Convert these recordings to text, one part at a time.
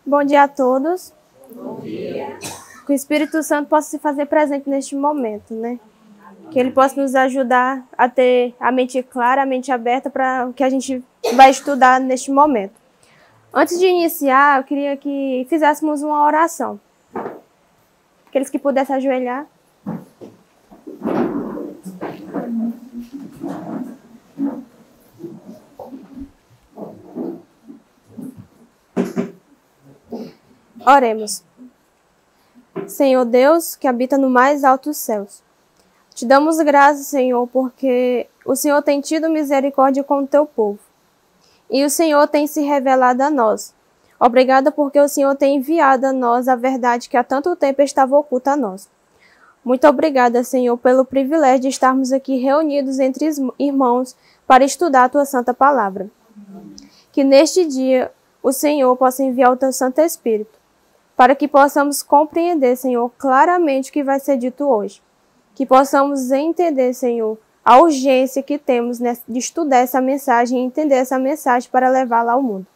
Bom dia a todos. Bom dia. Que o Espírito Santo possa se fazer presente neste momento, né? Que ele possa nos ajudar a ter a mente clara, a mente aberta para o que a gente vai estudar neste momento. Antes de iniciar, eu queria que fizéssemos uma oração. Aqueles que pudessem ajoelhar. Oremos. Senhor Deus, que habita no mais altos céus, te damos graças, Senhor, porque o Senhor tem tido misericórdia com o teu povo. E o Senhor tem se revelado a nós. Obrigada porque o Senhor tem enviado a nós a verdade que há tanto tempo estava oculta a nós. Muito obrigada, Senhor, pelo privilégio de estarmos aqui reunidos entre irmãos para estudar a tua santa palavra. Que neste dia o Senhor possa enviar o teu Santo Espírito, para que possamos compreender, Senhor, claramente o que vai ser dito hoje. Que possamos entender, Senhor, a urgência que temos de estudar essa mensagem e entender essa mensagem para levá-la ao mundo.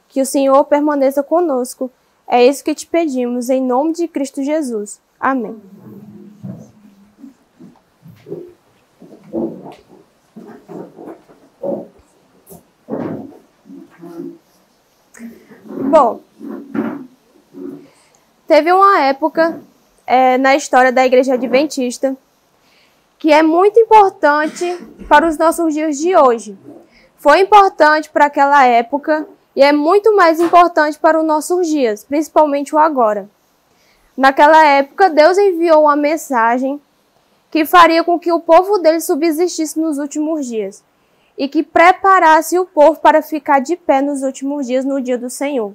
Que o Senhor permaneça conosco. É isso que te pedimos, em nome de Cristo Jesus. Amém. Bom, teve uma época na história da Igreja Adventista que é muito importante para os nossos dias de hoje. Foi importante para aquela época e é muito mais importante para os nossos dias, principalmente o agora. Naquela época, Deus enviou uma mensagem que faria com que o povo dele subsistisse nos últimos dias e que preparasse o povo para ficar de pé nos últimos dias, no dia do Senhor.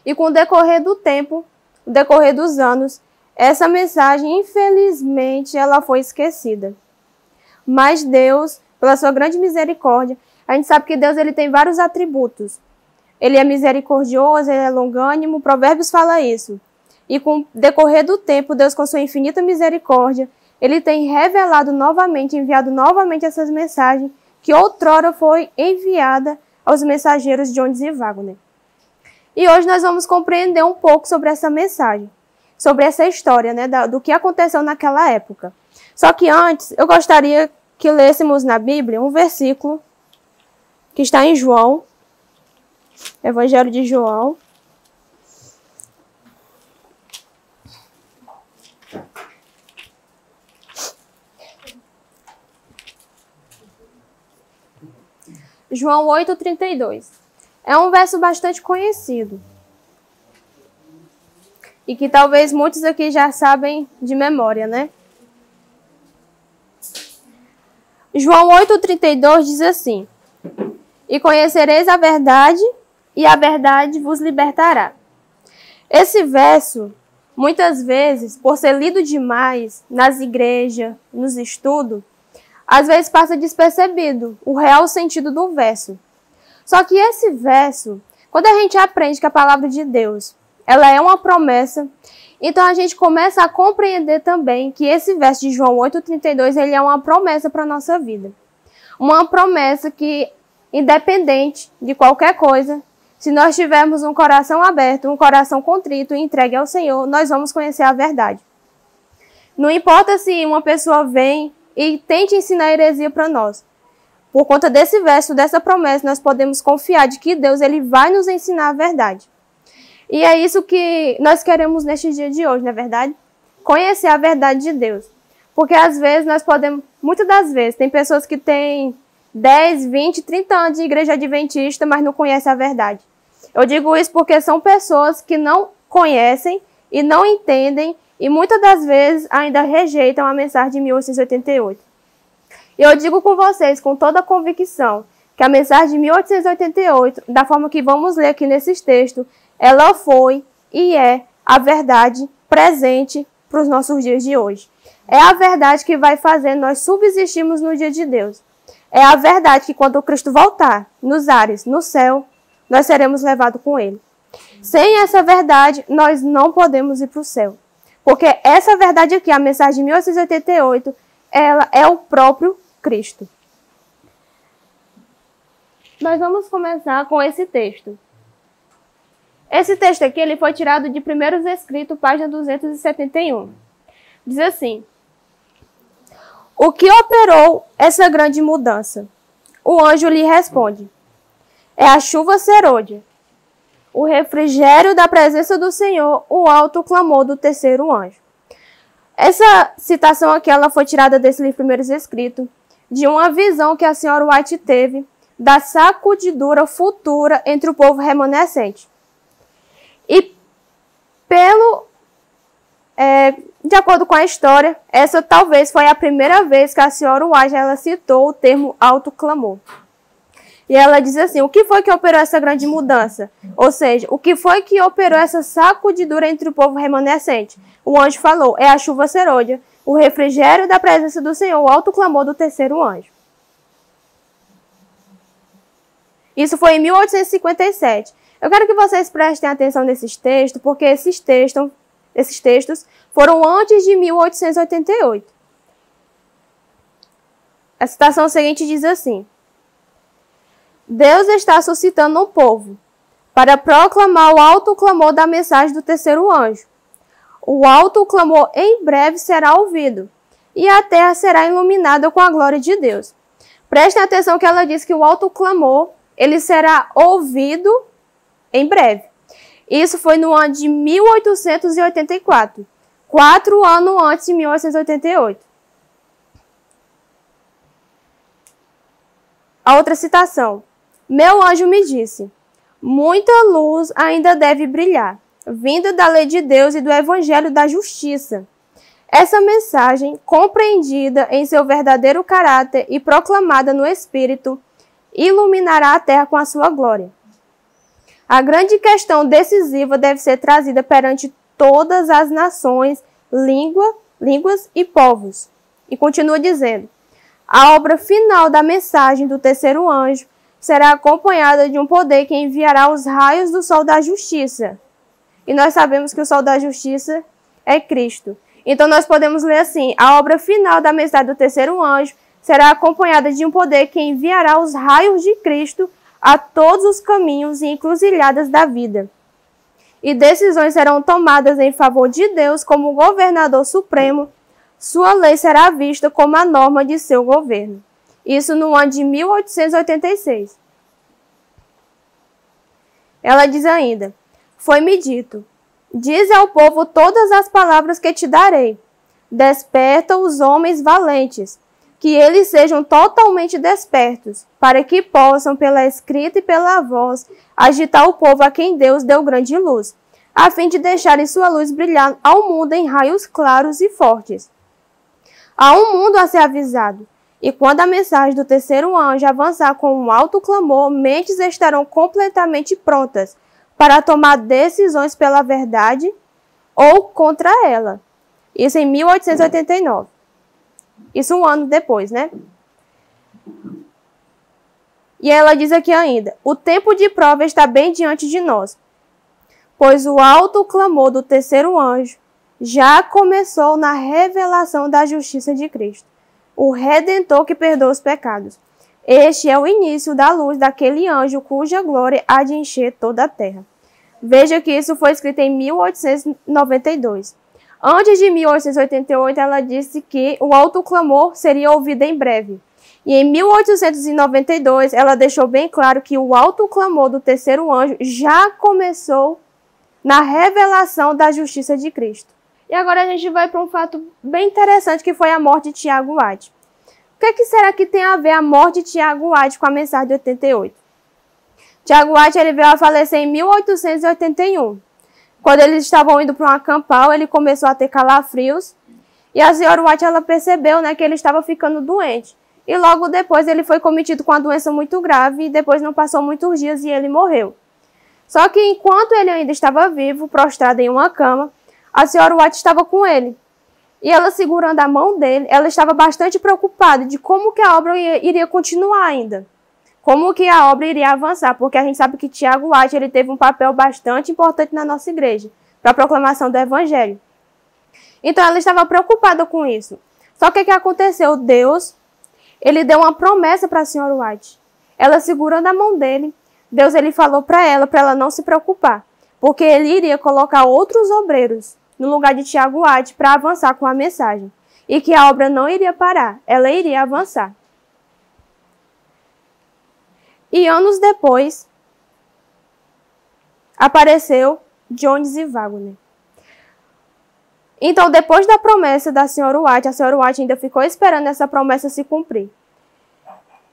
E com o decorrer do tempo, o decorrer dos anos, essa mensagem, infelizmente, ela foi esquecida. Mas Deus, pela sua grande misericórdia, a gente sabe que Deus ele tem vários atributos. Ele é misericordioso, ele é longânimo, Provérbios fala isso. E com o decorrer do tempo, Deus, com sua infinita misericórdia, ele tem revelado novamente, enviado novamente essas mensagens que outrora foi enviada aos mensageiros Jones e Wagner. E hoje nós vamos compreender um pouco sobre essa mensagem, sobre essa história, né, do que aconteceu naquela época. Só que antes, eu gostaria que lêssemos na Bíblia um versículo que está em João, Evangelho de João. João 8:32. É um verso bastante conhecido e que talvez muitos aqui já sabem de memória, né? João 8:32 diz assim: E conhecereis a verdade, e a verdade vos libertará. Esse verso, muitas vezes, por ser lido demais nas igrejas, nos estudos, às vezes passa despercebido o real sentido do verso. Só que esse verso, quando a gente aprende que a palavra de Deus, ela é uma promessa, então a gente começa a compreender também que esse verso de João 8:32, ele é uma promessa para a nossa vida. Uma promessa que, independente de qualquer coisa, se nós tivermos um coração aberto, um coração contrito e entregue ao Senhor, nós vamos conhecer a verdade. Não importa se uma pessoa vem e tente ensinar heresia para nós. Por conta desse verso, dessa promessa, nós podemos confiar de que Deus ele vai nos ensinar a verdade. E é isso que nós queremos neste dia de hoje, não é verdade? Conhecer a verdade de Deus. Porque às vezes nós podemos, muitas das vezes, tem pessoas que têm 10, 20, 30 anos de igreja adventista, mas não conhecem a verdade. Eu digo isso porque são pessoas que não conhecem e não entendem e muitas das vezes ainda rejeitam a mensagem de 1888. E eu digo com vocês, com toda a convicção, que a mensagem de 1888, da forma que vamos ler aqui nesses textos, ela foi e é a verdade presente para os nossos dias de hoje. É a verdade que vai fazer nós subsistirmos no dia de Deus. É a verdade que quando o Cristo voltar nos ares, no céu, nós seremos levados com Ele. Sem essa verdade, nós não podemos ir para o céu. Porque essa verdade aqui, a mensagem de 1888, ela é o próprio Cristo. Nós vamos começar com esse texto. Esse texto aqui ele foi tirado de Primeiros Escritos, página 271. Diz assim: o que operou essa grande mudança? O anjo lhe responde: é a chuva serôdia, o refrigério da presença do Senhor, o alto clamor do terceiro anjo. Essa citação aqui ela foi tirada desse livro Primeiros Escritos, de uma visão que a senhora White teve da sacudidura futura entre o povo remanescente. E de acordo com a história, essa talvez foi a primeira vez que a senhora White ela citou o termo alto clamor. E ela diz assim: o que foi que operou essa grande mudança? Ou seja, o que foi que operou essa sacudidura entre o povo remanescente? O anjo falou: é a chuva serôdia, o refrigério da presença do Senhor, o alto clamor do terceiro anjo. Isso foi em 1857. Eu quero que vocês prestem atenção nesses textos, porque esses textos foram antes de 1888. A citação seguinte diz assim: Deus está suscitando um povo para proclamar o alto clamor da mensagem do terceiro anjo. O alto clamor em breve será ouvido, e a terra será iluminada com a glória de Deus. Prestem atenção que ela diz que o alto clamor ele será ouvido em breve. Isso foi no ano de 1884, 4 anos antes de 1888. A outra citação: meu anjo me disse, muita luz ainda deve brilhar, vinda da lei de Deus e do evangelho da justiça. Essa mensagem, compreendida em seu verdadeiro caráter e proclamada no Espírito, iluminará a terra com a sua glória. A grande questão decisiva deve ser trazida perante todas as nações, línguas e povos. E continua dizendo: a obra final da mensagem do terceiro anjo será acompanhada de um poder que enviará os raios do sol da justiça. E nós sabemos que o sol da justiça é Cristo. Então nós podemos ler assim: a obra final da mensagem do terceiro anjo será acompanhada de um poder que enviará os raios de Cristo a todos os caminhos e encruzilhadas da vida. E decisões serão tomadas em favor de Deus como governador supremo. Sua lei será vista como a norma de seu governo. Isso no ano de 1886. Ela diz ainda: foi-me dito, dize ao povo todas as palavras que te darei. Desperta os homens valentes, que eles sejam totalmente despertos, para que possam, pela escrita e pela voz, agitar o povo a quem Deus deu grande luz, a fim de deixarem sua luz brilhar ao mundo em raios claros e fortes. Há um mundo a ser avisado, e quando a mensagem do terceiro anjo avançar com um alto clamor, mentes estarão completamente prontas para tomar decisões pela verdade ou contra ela. Isso em 1889. Isso um ano depois, né? E ela diz aqui ainda: o tempo de prova está bem diante de nós, pois o alto clamor do terceiro anjo já começou na revelação da justiça de Cristo, o Redentor que perdoa os pecados. Este é o início da luz daquele anjo cuja glória há de encher toda a terra. Veja que isso foi escrito em 1892. Antes de 1888, ela disse que o alto clamor seria ouvido em breve. E em 1892, ela deixou bem claro que o alto clamor do terceiro anjo já começou na revelação da justiça de Cristo. E agora a gente vai para um fato bem interessante, que foi a morte de Tiago White. O que será que tem a ver a morte de Tiago White com a mensagem de 88? Tiago White ele veio a falecer em 1881. Quando eles estavam indo para um acampau, ele começou a ter calafrios. E a senhora White ela percebeu, né, que ele estava ficando doente. E logo depois ele foi cometido com uma doença muito grave. E depois não passou muitos dias e ele morreu. Só que enquanto ele ainda estava vivo, prostrado em uma cama, a senhora White estava com ele. E ela segurando a mão dele, ela estava bastante preocupada de como que a obra iria continuar ainda. Como que a obra iria avançar, porque a gente sabe que Tiago White ele teve um papel bastante importante na nossa igreja, para a proclamação do Evangelho. Então ela estava preocupada com isso. Só que o que aconteceu? Deus, ele deu uma promessa para a senhora White. Ela segurando a mão dele, Deus ele falou para ela não se preocupar, porque ele iria colocar outros obreiros no lugar de Tiago White para avançar com a mensagem, e que a obra não iria parar, ela iria avançar. E anos depois, apareceu Jones e Waggoner. Então, depois da promessa da senhora White, a senhora White ainda ficou esperando essa promessa se cumprir.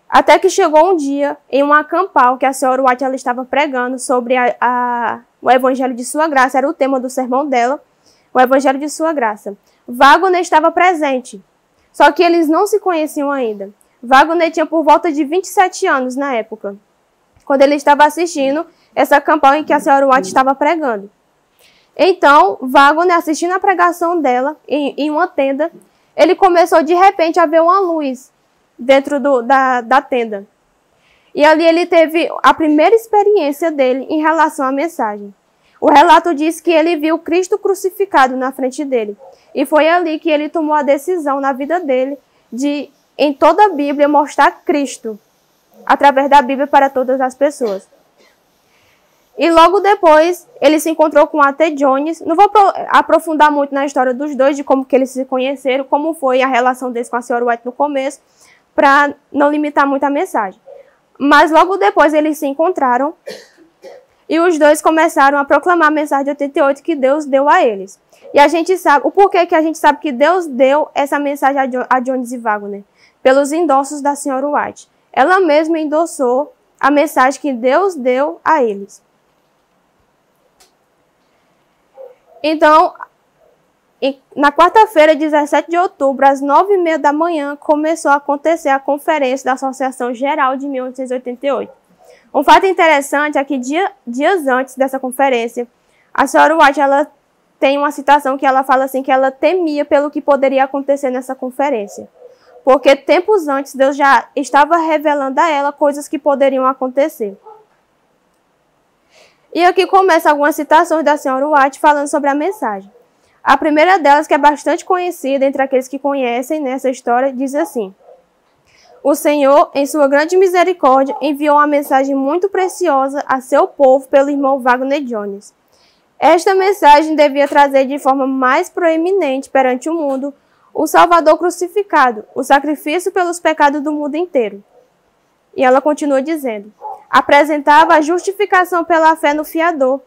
Até que chegou um dia, em uma campal, que a senhora White ela estava pregando sobre o Evangelho de Sua Graça, era o tema do sermão dela, o Evangelho de Sua Graça. Waggoner estava presente, só que eles não se conheciam ainda. Waggoner tinha por volta de 27 anos na época, quando ele estava assistindo essa campal em que a senhora White estava pregando. Então, Waggoner, assistindo a pregação dela em uma tenda, ele começou de repente a ver uma luz dentro da tenda. E ali ele teve a primeira experiência dele em relação à mensagem. O relato diz que ele viu Cristo crucificado na frente dele. E foi ali que ele tomou a decisão na vida dele de, em toda a Bíblia, mostrar Cristo através da Bíblia para todas as pessoas. E logo depois, ele se encontrou com a T. Jones. Não vou aprofundar muito na história dos dois, de como que eles se conheceram, como foi a relação deles com a senhora White no começo, para não limitar muito a mensagem. Mas logo depois eles se encontraram e os dois começaram a proclamar a mensagem de 88 que Deus deu a eles. E a gente sabe, o porquê que a gente sabe que Deus deu essa mensagem a Jones e Waggoner? Pelos endossos da senhora White. Ela mesma endossou a mensagem que Deus deu a eles. Então, na quarta-feira, 17 de outubro, às 9h30 da manhã, começou a acontecer a conferência da Associação Geral de 1888. Um fato interessante é que dias antes dessa conferência, a senhora White ela tem uma citação que ela fala assim que ela temia pelo que poderia acontecer nessa conferência. Porque tempos antes Deus já estava revelando a ela coisas que poderiam acontecer. E aqui começa algumas citações da senhora White falando sobre a mensagem. A primeira delas, que é bastante conhecida entre aqueles que conhecem nessa história, diz assim: o Senhor, em sua grande misericórdia, enviou uma mensagem muito preciosa a seu povo pelo irmão Waggoner Jones. Esta mensagem devia trazer de forma mais proeminente perante o mundo o Salvador crucificado, o sacrifício pelos pecados do mundo inteiro. E ela continua dizendo: apresentava a justificação pela fé no fiador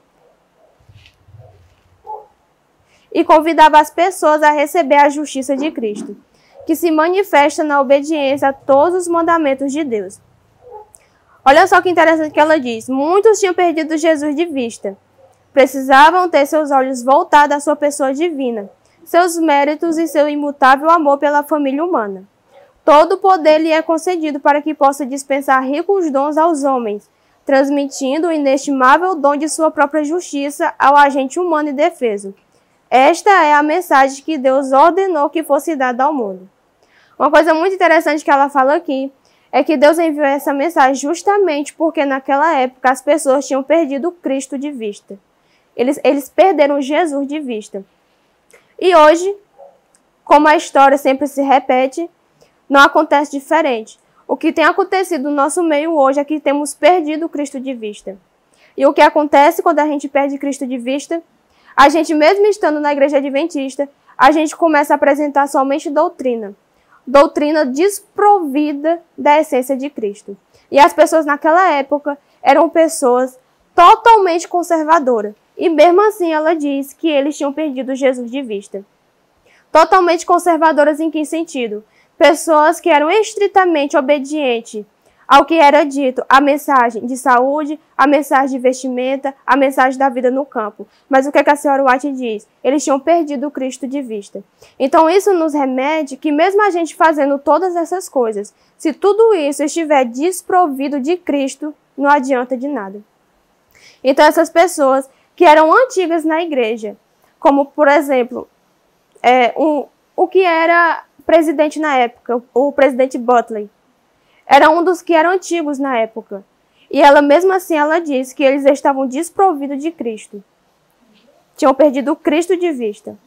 e convidava as pessoas a receber a justiça de Cristo, que se manifesta na obediência a todos os mandamentos de Deus. Olha só que interessante que ela diz: muitos tinham perdido Jesus de vista. Precisavam ter seus olhos voltados à sua pessoa divina, seus méritos e seu imutável amor pela família humana. Todo o poder lhe é concedido para que possa dispensar ricos dons aos homens, transmitindo o inestimável dom de sua própria justiça ao agente humano indefeso. Esta é a mensagem que Deus ordenou que fosse dada ao mundo. Uma coisa muito interessante que ela fala aqui é que Deus enviou essa mensagem justamente porque naquela época as pessoas tinham perdido Cristo de vista. Eles perderam Jesus de vista. E hoje, como a história sempre se repete, não acontece diferente. O que tem acontecido no nosso meio hoje é que temos perdido Cristo de vista. E o que acontece quando a gente perde Cristo de vista? A gente, mesmo estando na igreja adventista, a gente começa a apresentar somente doutrina. Doutrina desprovida da essência de Cristo. E as pessoas naquela época eram pessoas totalmente conservadoras. E mesmo assim ela diz que eles tinham perdido Jesus de vista. Totalmente conservadoras em que sentido? Pessoas que eram estritamente obedientes ao que era dito, a mensagem de saúde, a mensagem de vestimenta, a mensagem da vida no campo. Mas o que a senhora White diz? Eles tinham perdido o Cristo de vista. Então isso nos remete que mesmo a gente fazendo todas essas coisas, se tudo isso estiver desprovido de Cristo, não adianta de nada. Então essas pessoas que eram antigas na igreja, como por exemplo, o que era presidente na época, o presidente Butler, era um dos que eram antigos na época. E ela mesmo assim ela diz que eles estavam desprovidos de Cristo. Tinham perdido o Cristo de vista.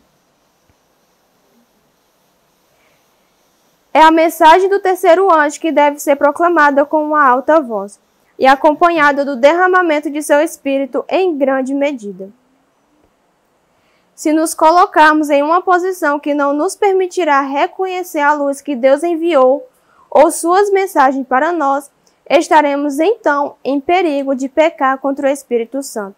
É a mensagem do terceiro anjo que deve ser proclamada com uma alta voz. e acompanhada do derramamento de seu Espírito em grande medida. Se nos colocarmos em uma posição que não nos permitirá reconhecer a luz que Deus enviou ou suas mensagens para nós, estaremos então em perigo de pecar contra o Espírito Santo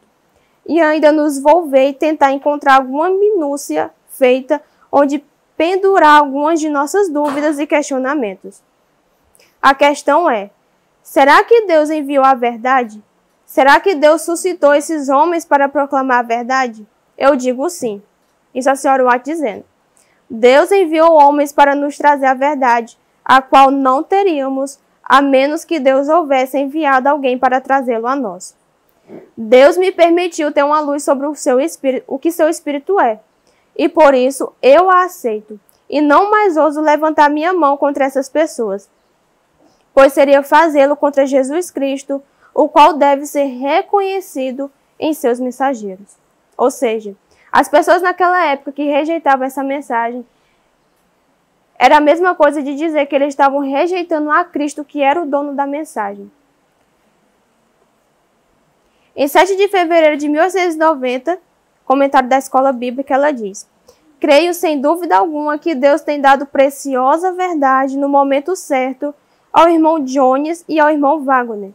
e ainda nos volver e tentar encontrar alguma minúcia feita onde pendurar algumas de nossas dúvidas e questionamentos. A questão é: será que Deus enviou a verdade? Será que Deus suscitou esses homens para proclamar a verdade? Eu digo sim. Isso a senhora White dizendo. Deus enviou homens para nos trazer a verdade, a qual não teríamos, a menos que Deus houvesse enviado alguém para trazê-lo a nós. Deus me permitiu ter uma luz sobre o que seu Espírito é, e por isso eu a aceito, e não mais ouso levantar minha mão contra essas pessoas, pois seria fazê-lo contra Jesus Cristo, o qual deve ser reconhecido em seus mensageiros. Ou seja, as pessoas naquela época que rejeitavam essa mensagem, era a mesma coisa de dizer que eles estavam rejeitando a Cristo, que era o dono da mensagem. Em 7 de fevereiro de 1890, comentário da Escola Bíblica, ela diz: creio sem dúvida alguma que Deus tem dado preciosa verdade no momento certo ao irmão Jones e ao irmão Wagner.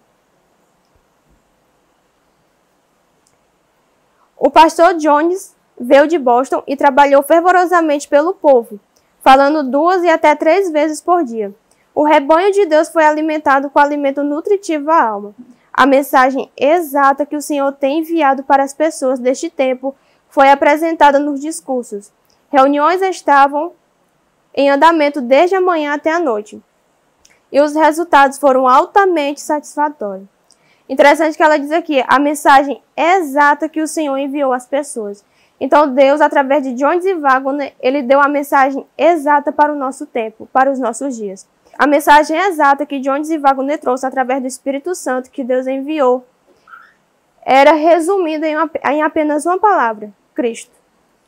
O pastor Jones veio de Boston e trabalhou fervorosamente pelo povo, falando 2 e até 3 vezes por dia. O rebanho de Deus foi alimentado com alimento nutritivo à alma. A mensagem exata que o Senhor tem enviado para as pessoas deste tempo foi apresentada nos discursos. Reuniões estavam em andamento desde a manhã até a noite, e os resultados foram altamente satisfatórios. Interessante que ela diz aqui, a mensagem exata que o Senhor enviou às pessoas. Então Deus, através de Jones e Wagner, ele deu a mensagem exata para o nosso tempo, para os nossos dias. A mensagem exata que Jones e Wagner trouxe através do Espírito Santo que Deus enviou era resumida em apenas uma palavra: Cristo.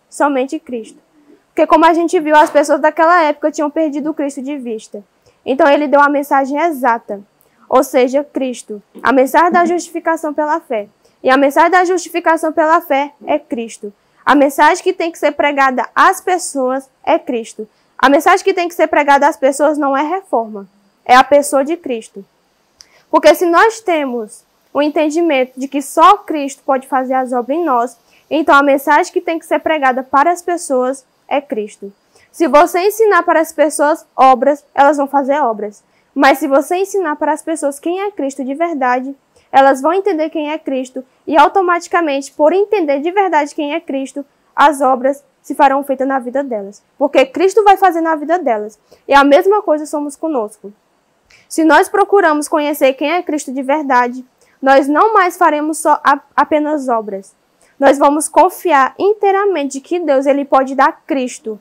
Somente Cristo. Porque como a gente viu, as pessoas daquela época tinham perdido o Cristo de vista. Então ele deu a mensagem exata, ou seja, Cristo. A mensagem da justificação pela fé. E a mensagem da justificação pela fé é Cristo. A mensagem que tem que ser pregada às pessoas é Cristo. A mensagem que tem que ser pregada às pessoas não é reforma, é a pessoa de Cristo. Porque se nós temos o entendimento de que só Cristo pode fazer as obras em nós, então a mensagem que tem que ser pregada para as pessoas é Cristo. Se você ensinar para as pessoas obras, elas vão fazer obras. Mas se você ensinar para as pessoas quem é Cristo de verdade, elas vão entender quem é Cristo e automaticamente, por entender de verdade quem é Cristo, as obras se farão feitas na vida delas. Porque Cristo vai fazer na vida delas. E a mesma coisa somos conosco. Se nós procuramos conhecer quem é Cristo de verdade, nós não mais faremos só apenas obras. Nós vamos confiar inteiramente que Deus ele pode dar Cristo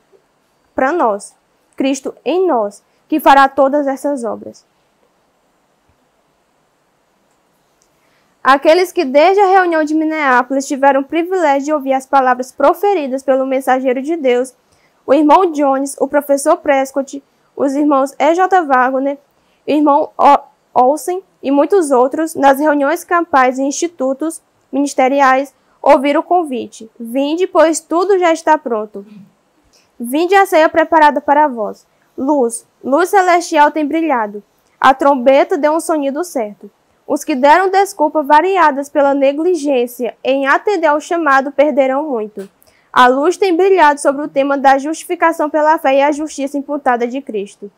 para nós. Cristo em nós, que fará todas essas obras. Aqueles que desde a reunião de Minneapolis tiveram o privilégio de ouvir as palavras proferidas pelo mensageiro de Deus, o irmão Jones, o professor Prescott, os irmãos E.J. Wagner, o irmão Olsen e muitos outros, nas reuniões campais e institutos ministeriais, ouviram o convite: vinde, pois tudo já está pronto. Vinde a ceia preparada para vós. Luz celestial tem brilhado. A trombeta deu um sonido certo. Os que deram desculpa variadas pela negligência em atender ao chamado perderão muito. A luz tem brilhado sobre o tema da justificação pela fé e a justiça imputada de Cristo.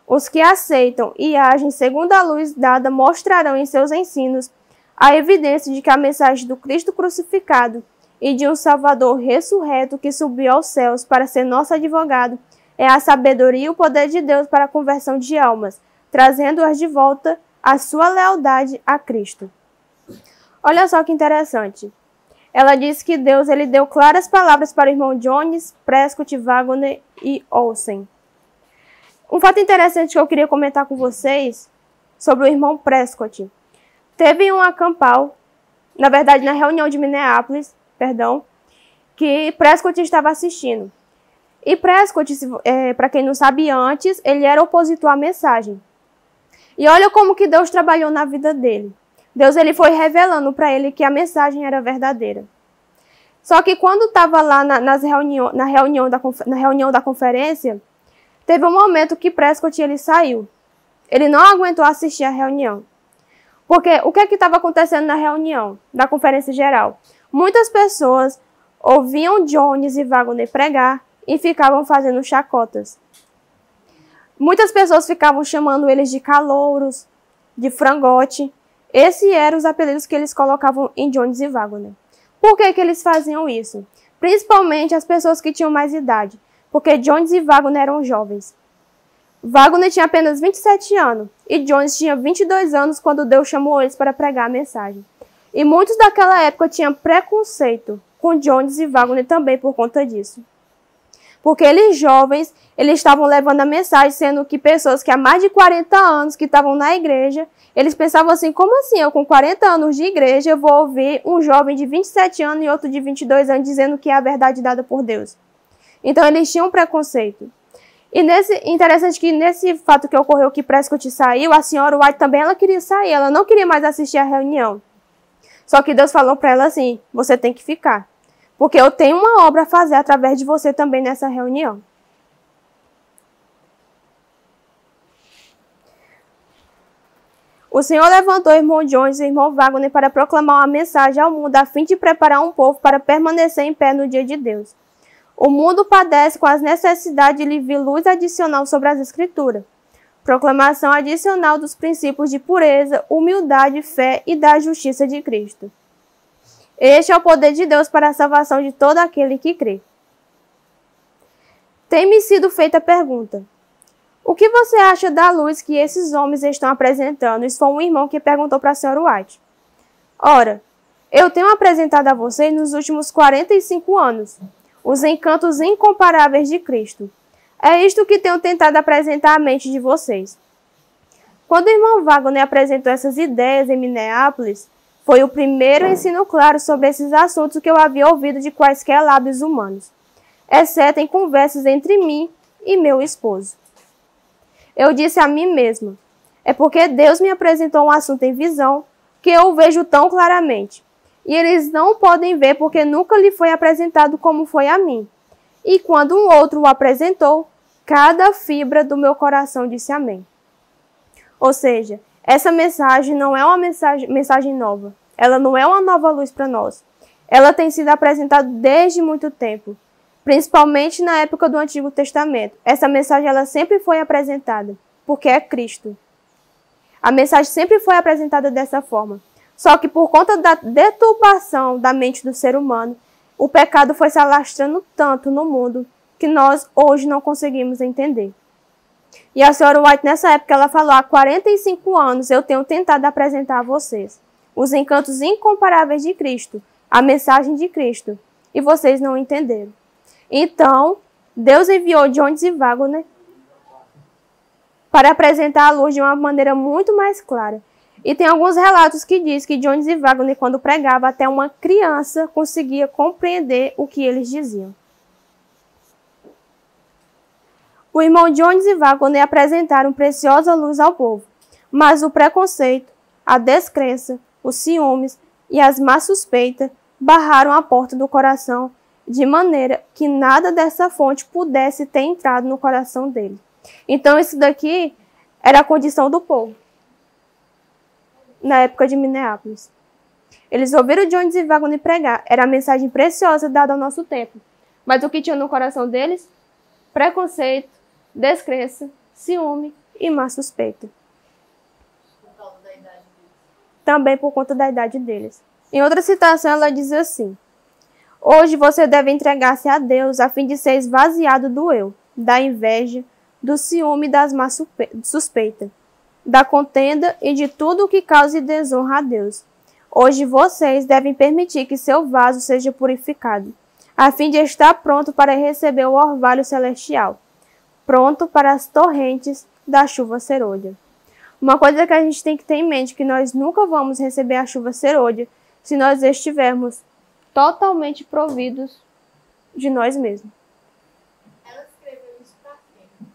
Os que aceitam e agem segundo a luz dada mostrarão em seus ensinos a evidência de que a mensagem do Cristo crucificado e de um Salvador ressurreto que subiu aos céus para ser nosso advogado é a sabedoria e o poder de Deus para a conversão de almas, trazendo-as de volta a sua lealdade a Cristo. Olha só que interessante. Ela diz que Deus ele deu claras palavras para o irmão Jones, Prescott, Wagner e Olsen. Um fato interessante que eu queria comentar com vocês sobre o irmão Prescott. Teve um acampal, na verdade na reunião de Minneapolis, que Prescott estava assistindo. E Prescott, para quem não sabe antes, ele era opositor à mensagem. E olha como que Deus trabalhou na vida dele. Deus ele foi revelando para ele que a mensagem era verdadeira. Só que quando estava lá na reunião da conferência, teve um momento que Prescott ele saiu. Ele não aguentou assistir a reunião. Porque o que estava acontecendo na reunião da conferência geral? Muitas pessoas ouviam Jones e Waggoner pregar e ficavam fazendo chacotas. Muitas pessoas ficavam chamando eles de calouros, de frangote. Esses eram os apelidos que eles colocavam em Jones e Waggoner. Por que eles faziam isso? Principalmente as pessoas que tinham mais idade, porque Jones e Waggoner eram jovens. Waggoner tinha apenas 27 anos e Jones tinha 22 anos quando Deus chamou eles para pregar a mensagem. E muitos daquela época tinham preconceito com Jones e Waggoner também por conta disso. Porque eles jovens, eles estavam levando a mensagem, sendo que pessoas que há mais de 40 anos que estavam na igreja, eles pensavam assim, como assim, eu com 40 anos de igreja, eu vou ouvir um jovem de 27 anos e outro de 22 anos dizendo que é a verdade dada por Deus. Então eles tinham preconceito. E interessante que nesse fato que ocorreu que Prescott saiu, a senhora White também ela queria sair, ela não queria mais assistir a reunião. Só que Deus falou para ela assim, você tem que ficar. Porque eu tenho uma obra a fazer através de você também nessa reunião. O Senhor levantou o irmão Jones e o irmão Waggoner para proclamar uma mensagem ao mundo a fim de preparar um povo para permanecer em pé no dia de Deus. O mundo padece com as necessidades de livre luz adicional sobre as Escrituras. Proclamação adicional dos princípios de pureza, humildade, fé e da justiça de Cristo. Este é o poder de Deus para a salvação de todo aquele que crê. Tem-me sido feita a pergunta: o que você acha da luz que esses homens estão apresentando? Isso foi um irmão que perguntou para a senhora White. Ora, eu tenho apresentado a vocês nos últimos 45 anos os encantos incomparáveis de Cristo. É isto que tenho tentado apresentar à mente de vocês. Quando o irmão Waggoner apresentou essas ideias em Minneapolis, foi o primeiro ensino claro sobre esses assuntos que eu havia ouvido de quaisquer lábios humanos, exceto em conversas entre mim e meu esposo. Eu disse a mim mesma, é porque Deus me apresentou um assunto em visão que eu o vejo tão claramente. E eles não podem ver porque nunca lhe foi apresentado como foi a mim. E quando um outro o apresentou, cada fibra do meu coração disse amém. Ou seja, essa mensagem não é uma mensagem nova. Ela não é uma nova luz para nós. Ela tem sido apresentada desde muito tempo, principalmente na época do Antigo Testamento. Essa mensagem ela sempre foi apresentada, porque é Cristo. A mensagem sempre foi apresentada dessa forma. Só que por conta da deturpação da mente do ser humano, o pecado foi se alastrando tanto no mundo que nós hoje não conseguimos entender. E a senhora White, nessa época, ela falou, há 45 anos eu tenho tentado apresentar a vocês os encantos incomparáveis de Cristo, a mensagem de Cristo, e vocês não entenderam. Então, Deus enviou Jones e Waggoner para apresentar a luz de uma maneira muito mais clara. E tem alguns relatos que diz que Jones e Waggoner, quando pregava, até uma criança conseguia compreender o que eles diziam. O irmão Jones e Waggoner apresentaram preciosa luz ao povo, mas o preconceito, a descrença, os ciúmes e as más suspeitas barraram a porta do coração de maneira que nada dessa fonte pudesse ter entrado no coração dele. Então isso daqui era a condição do povo na época de Minneapolis. Eles ouviram Jones e Waggoner pregar. Era a mensagem preciosa dada ao nosso tempo. Mas o que tinha no coração deles? Preconceito, descrença, ciúme e má suspeita. Por causa da idade deles. Também por conta da idade deles. Em outra citação, ela diz assim: hoje você deve entregar-se a Deus a fim de ser esvaziado do eu, da inveja, do ciúme e das más suspeitas, da contenda e de tudo o que cause desonra a Deus. Hoje vocês devem permitir que seu vaso seja purificado, a fim de estar pronto para receber o orvalho celestial, pronto para as torrentes da chuva serôdia. Uma coisa que a gente tem que ter em mente, que nós nunca vamos receber a chuva serôdia se nós estivermos totalmente providos de nós mesmos. Ela escreveu isso para quem?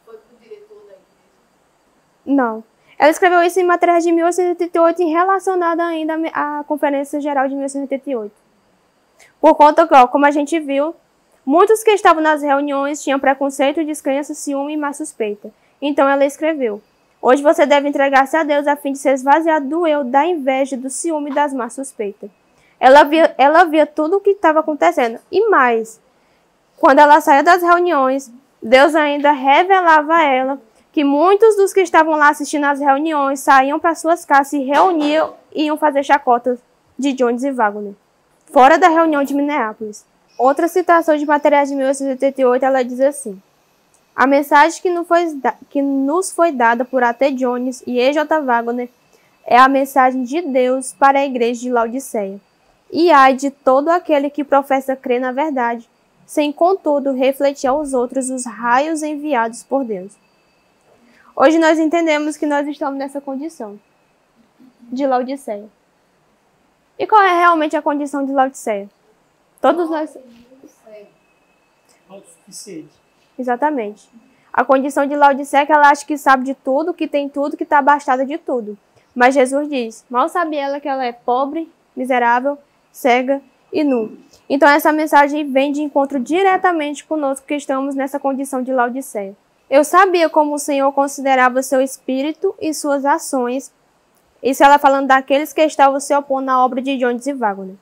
Foi pro diretor da igreja? Não. Ela escreveu isso em materiais de 1888 e relacionada ainda à Conferência Geral de 1888. Por conta que, como a gente viu, muitos que estavam nas reuniões tinham preconceito, descrença, ciúme e má suspeita. Então ela escreveu: hoje você deve entregar-se a Deus a fim de ser esvaziado do eu, da inveja, do ciúme e das más suspeitas. Ela via tudo o que estava acontecendo. E mais, quando ela saía das reuniões, Deus ainda revelava a ela que muitos dos que estavam lá assistindo às reuniões saíam para suas casas, se reuniam e iam fazer chacotas de Jones e Wagner, fora da reunião de Minneapolis. Outra citação de materiais de 1888, ela diz assim: a mensagem que nos foi dada por A.T. Jones e E.J. Wagner é a mensagem de Deus para a igreja de Laodiceia. E ai de todo aquele que professa crer na verdade, sem contudo refletir aos outros os raios enviados por Deus. Hoje nós entendemos que nós estamos nessa condição de Laodiceia. E qual é realmente a condição de Laodiceia? Todos nós... Autossuficiente. Exatamente. A condição de Laodiceia é que ela acha que sabe de tudo, que tem tudo, que está abastada de tudo. Mas Jesus diz, mal sabe ela que ela é pobre, miserável, cega e nu. Então essa mensagem vem de encontro diretamente conosco que estamos nessa condição de Laodiceia. Eu sabia como o Senhor considerava seu espírito e suas ações. Isso ela falando daqueles que estavam se opondo à obra de Jones e Wagner.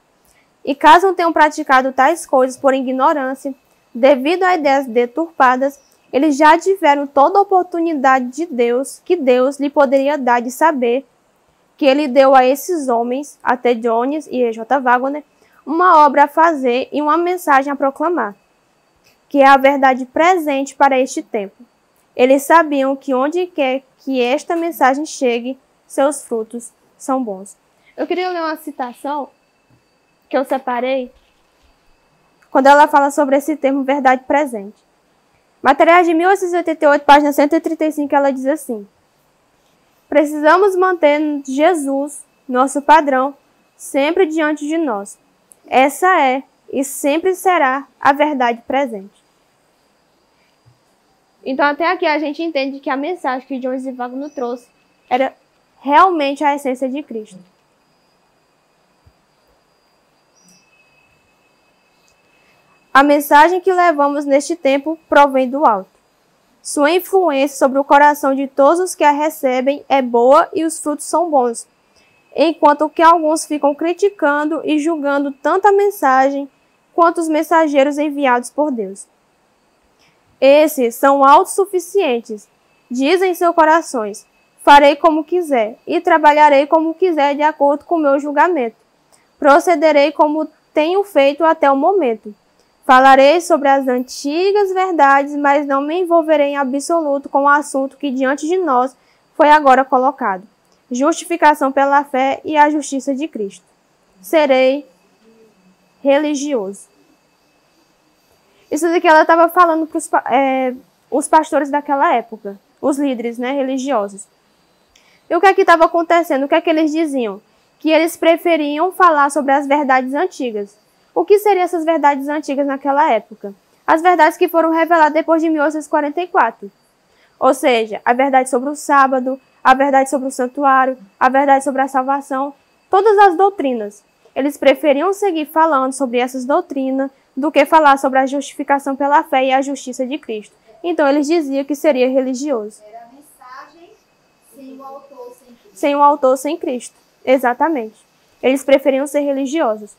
E caso não tenham praticado tais coisas por ignorância, devido a ideias deturpadas, eles já tiveram toda a oportunidade de Deus, que Deus lhe poderia dar de saber que ele deu a esses homens, A.T. Jones e E.J. Wagner, uma obra a fazer e uma mensagem a proclamar, que é a verdade presente para este tempo. Eles sabiam que onde quer que esta mensagem chegue, seus frutos são bons. Eu queria ler uma citação que eu separei, quando ela fala sobre esse termo verdade presente. Materiais de 1888, página 135, ela diz assim: precisamos manter Jesus, nosso padrão, sempre diante de nós. Essa é e sempre será a verdade presente. Então até aqui a gente entende que a mensagem que Jones e Wagner trouxe era realmente a essência de Cristo. A mensagem que levamos neste tempo provém do alto. Sua influência sobre o coração de todos os que a recebem é boa e os frutos são bons, enquanto que alguns ficam criticando e julgando tanto a mensagem quanto os mensageiros enviados por Deus. Esses são autossuficientes, dizem em seus corações: farei como quiser e trabalharei como quiser de acordo com o meu julgamento. Procederei como tenho feito até o momento. Falarei sobre as antigas verdades, mas não me envolverei em absoluto com o assunto que diante de nós foi agora colocado: justificação pela fé e a justiça de Cristo. Serei religioso. Isso daqui ela estava falando para os pastores daquela época, os líderes, religiosos. E o que é que estava acontecendo? O que é que eles diziam? Que eles preferiam falar sobre as verdades antigas. O que seriam essas verdades antigas naquela época? As verdades que foram reveladas depois de 1844. Ou seja, a verdade sobre o sábado, a verdade sobre o santuário, a verdade sobre a salvação, todas as doutrinas. Eles preferiam seguir falando sobre essas doutrinas do que falar sobre a justificação pela fé e a justiça de Cristo. Então eles diziam que seria religioso. Era a mensagem sem o autor, sem Cristo. Sem o autor, sem Cristo. Exatamente. Eles preferiam ser religiosos.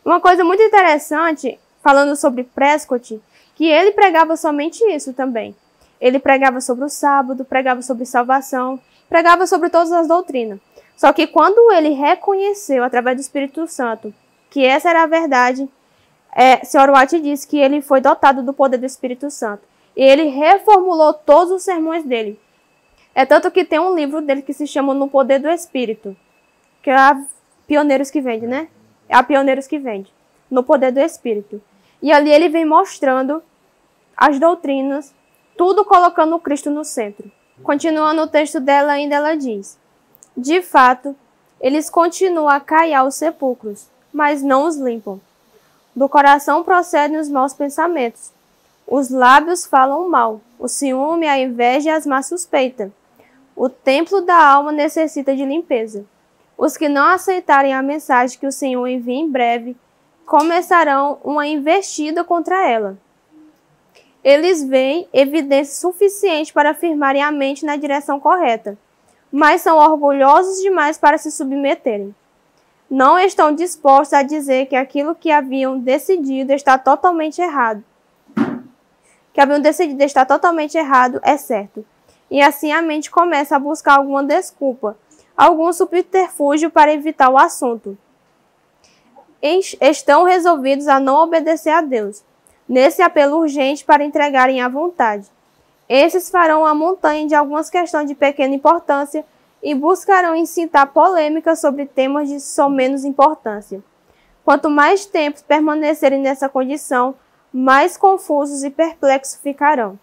Uma coisa muito interessante, falando sobre Prescott, que ele pregava somente isso também. Ele pregava sobre o sábado, pregava sobre salvação, pregava sobre todas as doutrinas. Só que quando ele reconheceu, através do Espírito Santo, que essa era a verdade, Sr. White disse que ele foi dotado do poder do Espírito Santo. E ele reformulou todos os sermões dele. É tanto que tem um livro dele que se chama No Poder do Espírito, que é a Pioneiros que Vende, né? É a Pioneiros que Vende, No Poder do Espírito. E ali ele vem mostrando as doutrinas, tudo colocando o Cristo no centro. Continuando o texto dela ainda, ela diz: de fato, eles continuam a caiar os sepulcros, mas não os limpam. Do coração procedem os maus pensamentos. Os lábios falam mal, o ciúme, a inveja e as más suspeitas. O templo da alma necessita de limpeza. Os que não aceitarem a mensagem que o Senhor envia em breve começarão uma investida contra ela. Eles veem evidência suficiente para firmarem a mente na direção correta, mas são orgulhosos demais para se submeterem. Não estão dispostos a dizer que aquilo que haviam decidido está totalmente errado. É certo. E assim a mente começa a buscar alguma desculpa, algum subterfúgio para evitar o assunto. Estão resolvidos a não obedecer a Deus, nesse apelo urgente para entregarem à vontade. Esses farão a montanha de algumas questões de pequena importância e buscarão incitar polêmicas sobre temas de só menos importância. Quanto mais tempo permanecerem nessa condição, mais confusos e perplexos ficarão.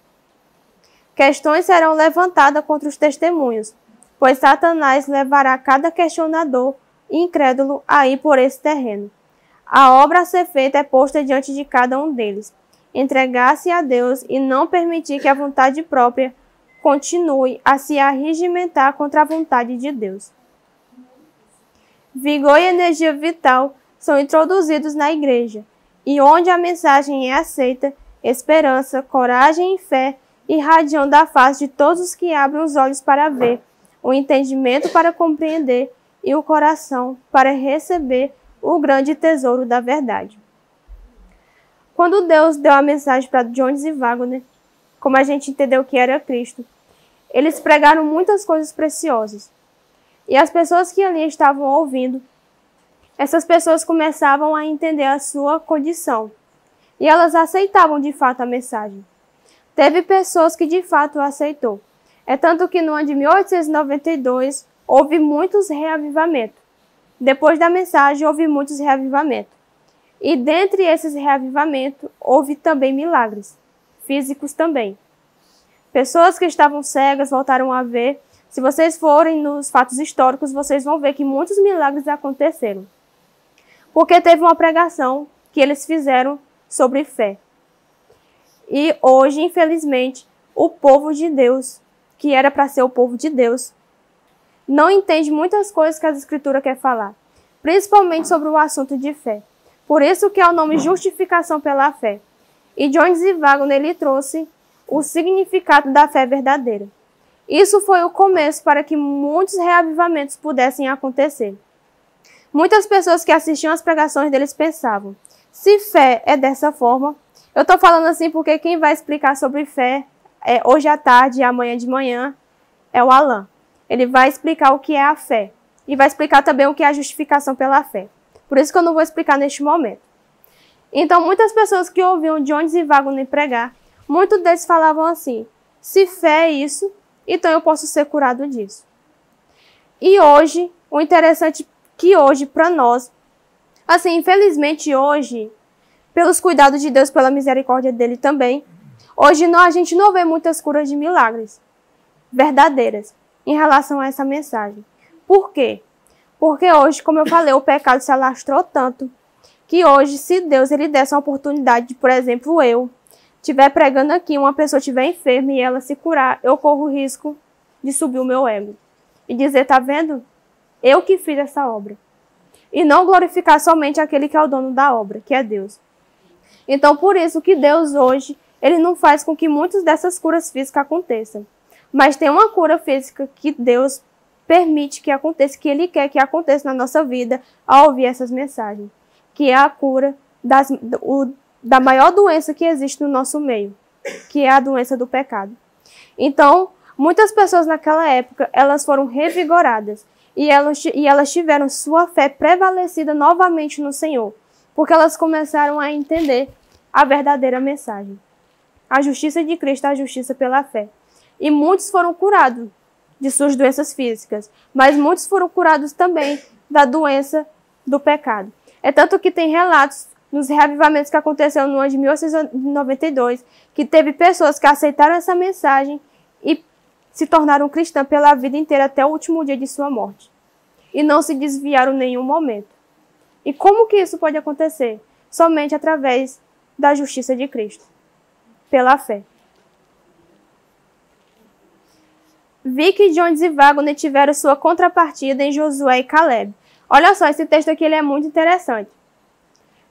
Questões serão levantadas contra os testemunhos, pois Satanás levará cada questionador e incrédulo a ir por esse terreno. A obra a ser feita é posta diante de cada um deles. Entregar-se a Deus e não permitir que a vontade própria continue a se arregimentar contra a vontade de Deus. Vigor e energia vital são introduzidos na igreja, e onde a mensagem é aceita, esperança, coragem e fé irradiam da face de todos os que abrem os olhos para ver, o entendimento para compreender e o coração para receber o grande tesouro da verdade. Quando Deus deu a mensagem para Jones e Wagner, como a gente entendeu que era Cristo, eles pregaram muitas coisas preciosas. E as pessoas que ali estavam ouvindo, essas pessoas começavam a entender a sua condição. E elas aceitavam de fato a mensagem. Teve pessoas que de fato aceitou. É tanto que no ano de 1892 houve muitos reavivamentos. Depois da mensagem houve muitos reavivamentos. E dentre esses reavivamentos houve também milagres, físicos também. Pessoas que estavam cegas voltaram a ver. Se vocês forem nos fatos históricos, vocês vão ver que muitos milagres aconteceram. Porque teve uma pregação que eles fizeram sobre fé. E hoje, infelizmente, o povo de Deus, que era para ser o povo de Deus, não entende muitas coisas que a Escritura quer falar, principalmente sobre o assunto de fé. Por isso que é o nome justificação pela fé. E Jones e Wagner, ele trouxe o significado da fé verdadeira. Isso foi o começo para que muitos reavivamentos pudessem acontecer. Muitas pessoas que assistiam às pregações deles pensavam, se fé é dessa forma, eu estou falando assim porque quem vai explicar sobre fé hoje à tarde e amanhã de manhã é o Alan. Ele vai explicar o que é a fé e vai explicar também o que é a justificação pela fé. Por isso que eu não vou explicar neste momento. Então, muitas pessoas que ouviam Jones e Wagner pregar, muitos deles falavam assim, se fé é isso, então eu posso ser curado disso. E hoje, o interessante é que hoje, para nós, assim, infelizmente hoje, pelos cuidados de Deus, pela misericórdia dele também, hoje a gente não vê muitas curas de milagres verdadeiras em relação a essa mensagem. Por quê? Porque hoje, como eu falei, o pecado se alastrou tanto que hoje, se Deus ele desse uma oportunidade de, por exemplo, eu estiver pregando aqui, uma pessoa estiver enferma e ela se curar, eu corro o risco de subir o meu ego e dizer, tá vendo? Eu que fiz essa obra. E não glorificar somente aquele que é o dono da obra, que é Deus. Então, por isso que Deus hoje, ele não faz com que muitas dessas curas físicas aconteçam. Mas tem uma cura física que Deus permite que aconteça, que ele quer que aconteça na nossa vida ao ouvir essas mensagens. Que é a cura da maior doença que existe no nosso meio, que é a doença do pecado. Então, muitas pessoas naquela época, elas foram revigoradas e elas tiveram sua fé prevalecida novamente no Senhor, porque elas começaram a entender a verdadeira mensagem. A justiça de Cristo, a justiça pela fé. E muitos foram curados de suas doenças físicas, mas muitos foram curados também da doença do pecado. É tanto que tem relatos nos reavivamentos que aconteceram no ano de 1892, que teve pessoas que aceitaram essa mensagem e se tornaram cristãs pela vida inteira até o último dia de sua morte. E não se desviaram em nenhum momento. E como que isso pode acontecer? Somente através da justiça de Cristo, pela fé. Vi que Jones e Wagner tiveram sua contrapartida em Josué e Caleb. Olha só, esse texto aqui ele é muito interessante.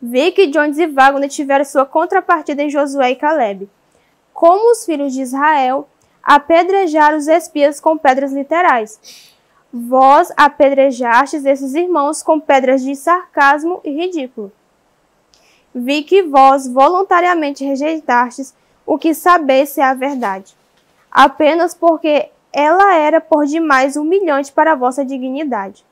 Vi que Jones e Wagner tiveram sua contrapartida em Josué e Caleb. Como os filhos de Israel apedrejaram os espias com pedras literais. Vós apedrejastes esses irmãos com pedras de sarcasmo e ridículo. Vi que vós voluntariamente rejeitastes o que sabeis ser a verdade, apenas porque ela era por demais humilhante para a vossa dignidade.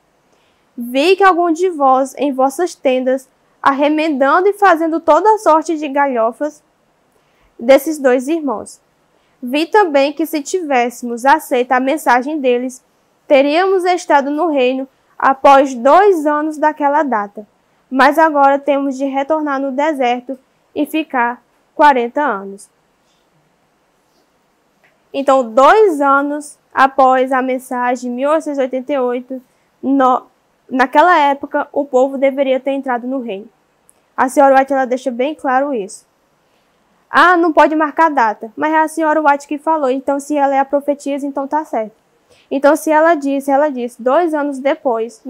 Vi que algum de vós, em vossas tendas, arremendando e fazendo toda sorte de galhofas desses dois irmãos. Vi também que se tivéssemos aceito a mensagem deles, teríamos estado no reino após 2 anos daquela data. Mas agora temos de retornar no deserto e ficar 40 anos. Então, 2 anos após a mensagem de 1888, naquela época, o povo deveria ter entrado no reino. A senhora White ela deixa bem claro isso. Ah, não pode marcar data, mas é a senhora White que falou, então se ela é a profetisa, então tá certo. Então, se ela disse, 2 anos depois,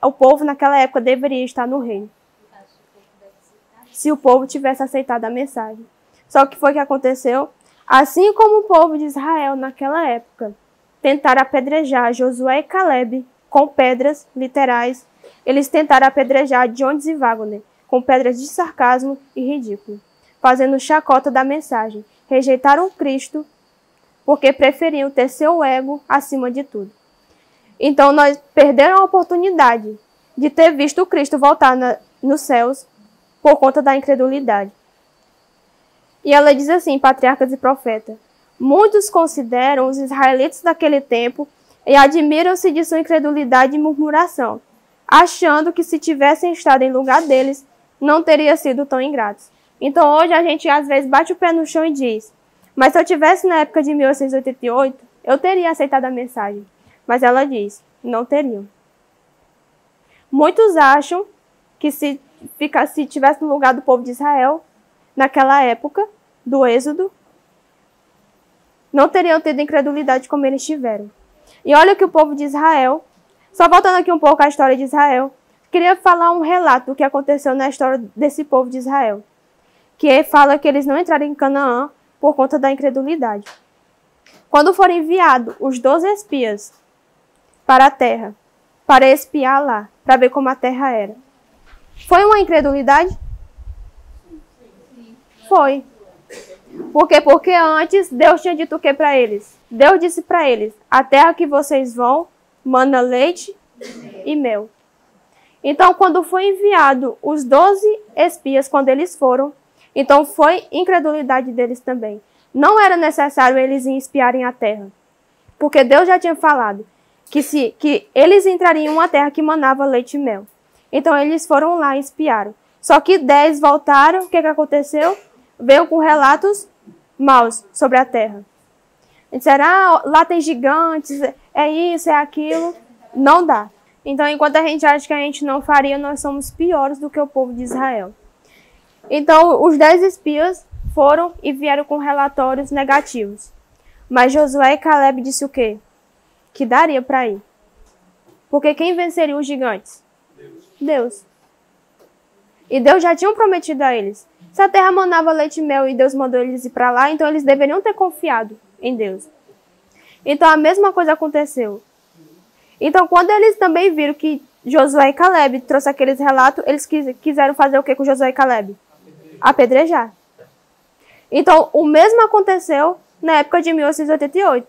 o povo naquela época deveria estar no reino. Se o povo tivesse aceitado a mensagem. Só que foi o que aconteceu? Assim como o povo de Israel naquela época tentaram apedrejar Josué e Caleb com pedras literais, eles tentaram apedrejar Jones e Wagner com pedras de sarcasmo e ridículo, fazendo chacota da mensagem. Rejeitaram Cristo porque preferiam ter seu ego acima de tudo. Então, nós perdemos a oportunidade de ter visto Cristo voltar nos céus por conta da incredulidade. E ela diz assim, Patriarcas e Profetas: muitos consideram os israelitas daquele tempo e admiram-se de sua incredulidade e murmuração, achando que se tivessem estado em lugar deles, não teria sido tão ingratos. Então hoje a gente às vezes bate o pé no chão e diz: mas se eu tivesse na época de 1888, eu teria aceitado a mensagem. Mas ela diz: não teriam. Muitos acham que se tivesse no lugar do povo de Israel, naquela época do Êxodo, não teriam tido incredulidade como eles tiveram. E olha que o povo de Israel, só voltando aqui um pouco à história de Israel, queria falar um relato do que aconteceu na história desse povo de Israel, que fala que eles não entraram em Canaã por conta da incredulidade. Quando foram enviados os 12 espias para a terra, para espiar lá, para ver como a terra era, foi uma incredulidade? Foi. Por quê? Porque antes Deus tinha dito o que para eles? Deus disse para eles: a terra que vocês vão, mana leite e mel. Então, quando foi enviado os 12 espias, quando eles foram, então foi incredulidade deles também. Não era necessário eles espiarem a terra, porque Deus já tinha falado que eles entrariam em uma terra que manava leite e mel. Então, eles foram lá e espiaram. Só que 10 voltaram, o que aconteceu? Veio com relatos maus sobre a terra. Disseram: lá tem gigantes, é isso, é aquilo. Não dá. Então, enquanto a gente acha que a gente não faria, nós somos piores do que o povo de Israel. Então, os 10 espias foram e vieram com relatórios negativos. Mas Josué e Caleb disse o quê? Que daria para ir. Porque quem venceria os gigantes? Deus. E Deus já tinha prometido a eles. Se a terra manava leite e mel e Deus mandou eles ir para lá, então eles deveriam ter confiado em Deus. Então a mesma coisa aconteceu. Então quando eles também viram que Josué e Caleb trouxeram aqueles relatos, eles quiseram fazer o que com Josué e Caleb? Apedrejar. Então o mesmo aconteceu na época de 1888.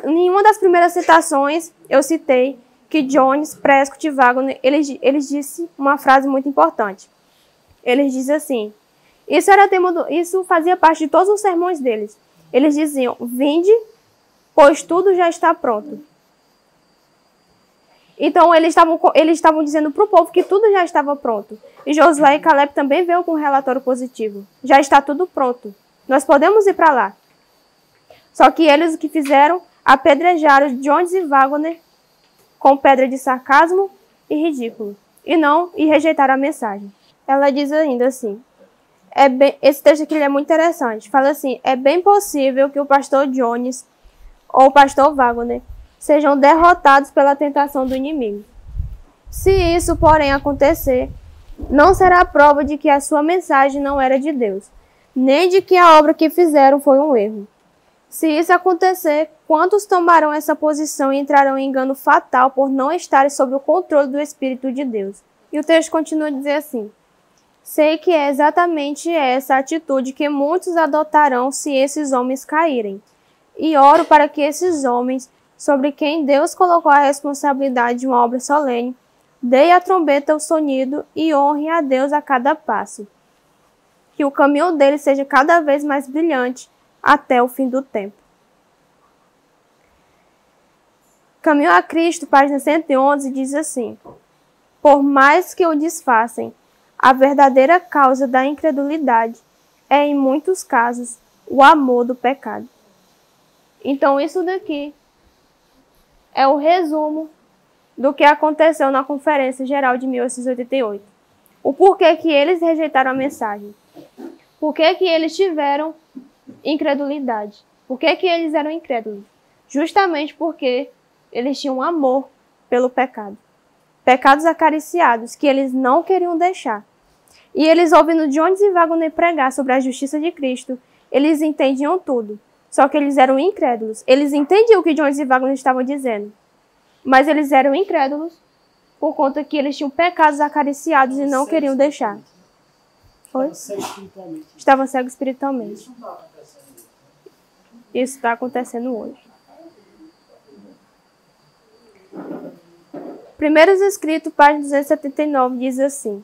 Em uma das primeiras citações eu citei que Jones, Prescott e Wagner, eles disse uma frase muito importante. Eles dizem assim, isso fazia parte de todos os sermões deles. Eles diziam: vinde, pois tudo já está pronto. Então eles estavam dizendo para o povo que tudo já estava pronto. E Josué e Caleb também veio com um relatório positivo. Já está tudo pronto. Nós podemos ir para lá. Só que eles o que fizeram? Apedrejaram Jones e Wagner com pedra de sarcasmo e ridículo. E rejeitaram a mensagem. Ela diz ainda assim, esse texto aqui é muito interessante. Fala assim: é bem possível que o pastor Jones ou o pastor Wagner sejam derrotados pela tentação do inimigo. Se isso, porém, acontecer, não será prova de que a sua mensagem não era de Deus, nem de que a obra que fizeram foi um erro. Se isso acontecer, quantos tomarão essa posição e entrarão em engano fatal por não estarem sob o controle do Espírito de Deus? E o texto continua a dizer assim: sei que é exatamente essa atitude que muitos adotarão se esses homens caírem. E oro para que esses homens, sobre quem Deus colocou a responsabilidade de uma obra solene, deem a trombeta o sonido e honrem a Deus a cada passo. Que o caminho deles seja cada vez mais brilhante até o fim do tempo. Caminho a Cristo, página 111, diz assim: por mais que o disfarcem, a verdadeira causa da incredulidade é, em muitos casos, o amor do pecado. Então, isso daqui é o resumo do que aconteceu na Conferência Geral de 1888. O porquê que eles rejeitaram a mensagem. Por que eles tiveram incredulidade? Por que eles eram incrédulos? Justamente porque eles tinham amor pelo pecado. Pecados acariciados que eles não queriam deixar. E eles, ouvindo Jones e Wagner pregar sobre a justiça de Cristo, eles entendiam tudo. Só que eles eram incrédulos. Eles entendiam o que Jones e Wagner estavam dizendo. Mas eles eram incrédulos por conta que eles tinham pecados acariciados e não queriam deixar. Foi? Estavam cegos espiritualmente. Isso está acontecendo hoje. Primeiros Escritos, página 279, diz assim: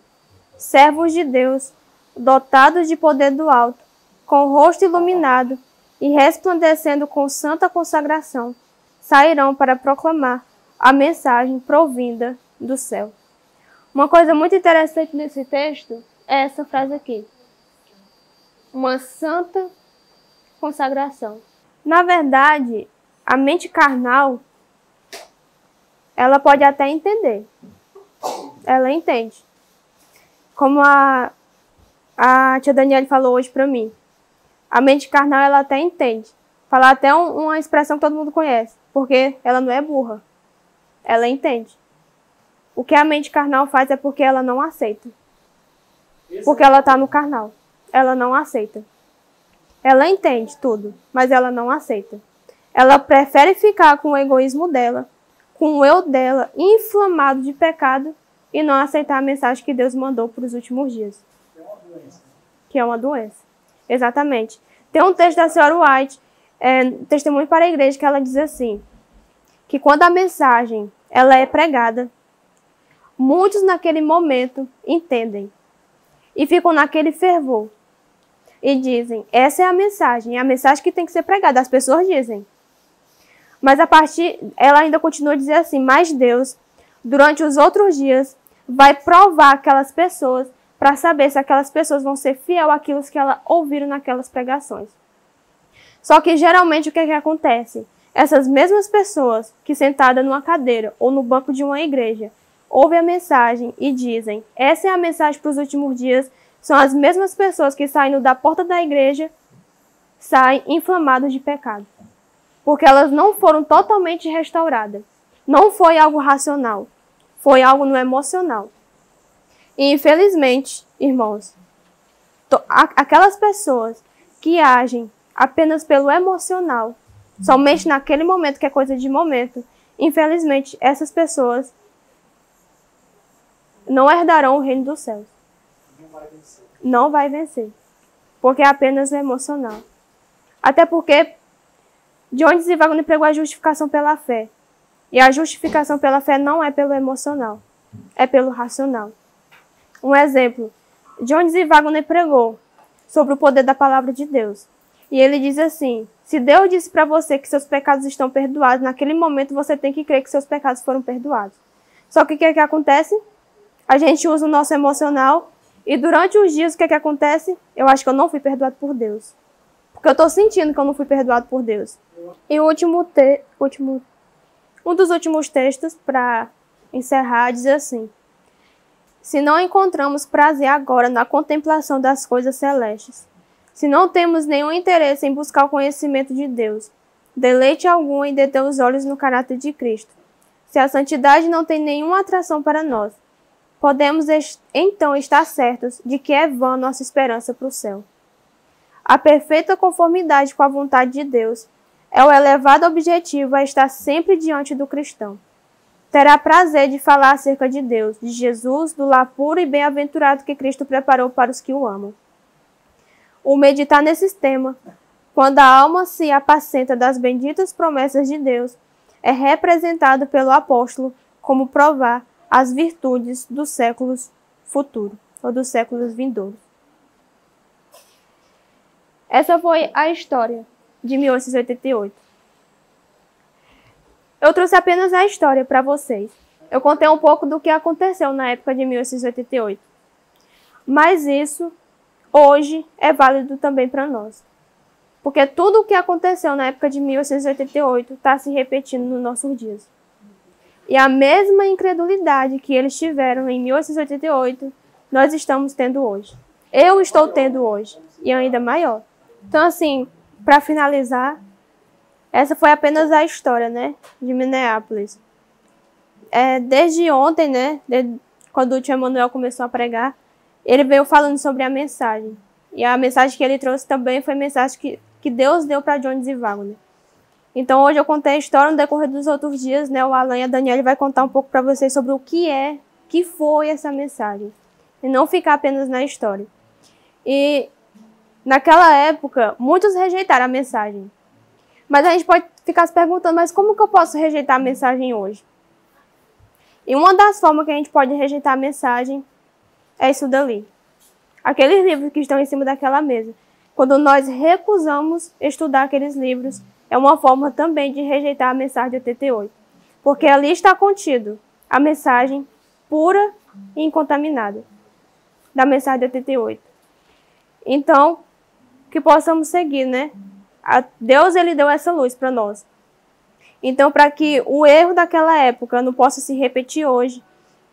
servos de Deus, dotados de poder do alto, com o rosto iluminado e resplandecendo com santa consagração, sairão para proclamar a mensagem provinda do céu. Uma coisa muito interessante nesse texto é essa frase aqui: uma santa consagração. Na verdade, a mente carnal, ela pode até entender. Ela entende. Como a tia Daniela falou hoje para mim. A mente carnal, ela até entende. Falar até uma expressão que todo mundo conhece. Porque ela não é burra. Ela entende. O que a mente carnal faz é porque ela não aceita. Porque ela está no carnal. Ela não aceita. Ela entende tudo, mas ela não aceita. Ela prefere ficar com o egoísmo dela, com o eu dela inflamado de pecado e não aceitar a mensagem que Deus mandou para os últimos dias. É uma doença. Que é uma doença. Exatamente. Tem um texto da senhora White, Testemunho para a Igreja, que ela diz assim, que quando a mensagem ela é pregada, muitos naquele momento entendem e ficam naquele fervor e dizem, essa é a mensagem que tem que ser pregada. As pessoas dizem. Mas ela ainda continua a dizer assim, mas Deus, durante os outros dias, vai provar aquelas pessoas para saber se aquelas pessoas vão ser fiel àquilo que elas ouviram naquelas pregações. Só que geralmente o que acontece? Essas mesmas pessoas que sentadas numa cadeira ou no banco de uma igreja, ouvem a mensagem e dizem, essa é a mensagem para os últimos dias, são as mesmas pessoas que saindo da porta da igreja, saem inflamadas de pecado. Porque elas não foram totalmente restauradas. Não foi algo racional. Foi algo no emocional. E infelizmente, irmãos, aquelas pessoas que agem apenas pelo emocional, somente naquele momento que é coisa de momento, infelizmente, essas pessoas não herdarão o reino dos céus. Não vai vencer. Porque é apenas o emocional. Até porque Jones e Wagner pregou a justificação pela fé. E a justificação pela fé não é pelo emocional. É pelo racional. Um exemplo. Jones e Wagner pregou sobre o poder da palavra de Deus. E ele diz assim, se Deus disse para você que seus pecados estão perdoados, naquele momento você tem que crer que seus pecados foram perdoados. Só que o que acontece? A gente usa o nosso emocional e durante os dias o que acontece? Eu acho que eu não fui perdoado por Deus. Porque eu estou sentindo que eu não fui perdoado por Deus. E um dos últimos textos, para encerrar, diz assim, se não encontramos prazer agora na contemplação das coisas celestes, se não temos nenhum interesse em buscar o conhecimento de Deus, deleite algum em deter os olhos no caráter de Cristo. Se a santidade não tem nenhuma atração para nós, podemos então estar certos de que é vã nossa esperança para o céu. A perfeita conformidade com a vontade de Deus é o elevado objetivo a estar sempre diante do cristão. Terá prazer de falar acerca de Deus, de Jesus, do lar puro e bem-aventurado que Cristo preparou para os que o amam. O meditar nesses temas, quando a alma se apacenta das benditas promessas de Deus, é representado pelo apóstolo como provar as virtudes dos séculos futuros, ou dos séculos vindouros. Essa foi a história de 1888. Eu trouxe apenas a história para vocês. Eu contei um pouco do que aconteceu na época de 1888. Mas isso, hoje, é válido também para nós. Porque tudo o que aconteceu na época de 1888 está se repetindo nos nossos dias. E a mesma incredulidade que eles tiveram em 1888, nós estamos tendo hoje. Eu estou tendo hoje, e ainda maior. Então, assim, para finalizar, essa foi apenas a história, né, de Minneapolis. Desde ontem, né, quando o tio Emanuel começou a pregar, ele veio falando sobre a mensagem. E a mensagem que ele trouxe também foi a mensagem que Deus deu para Jones e Wagner. Então, hoje eu contei a história. No decorrer dos outros dias, né, o Alan e a Daniela vai contar um pouco para vocês sobre o que foi essa mensagem. E não ficar apenas na história. E naquela época, muitos rejeitaram a mensagem. Mas a gente pode ficar se perguntando, mas como que eu posso rejeitar a mensagem hoje? E uma das formas que a gente pode rejeitar a mensagem é isso dali. Aqueles livros que estão em cima daquela mesa. Quando nós recusamos estudar aqueles livros, é uma forma também de rejeitar a mensagem de 88. Porque ali está contido a mensagem pura e incontaminada da mensagem de 88. Então, que possamos seguir, né? Deus, ele deu essa luz para nós. Então, para que o erro daquela época não possa se repetir hoje,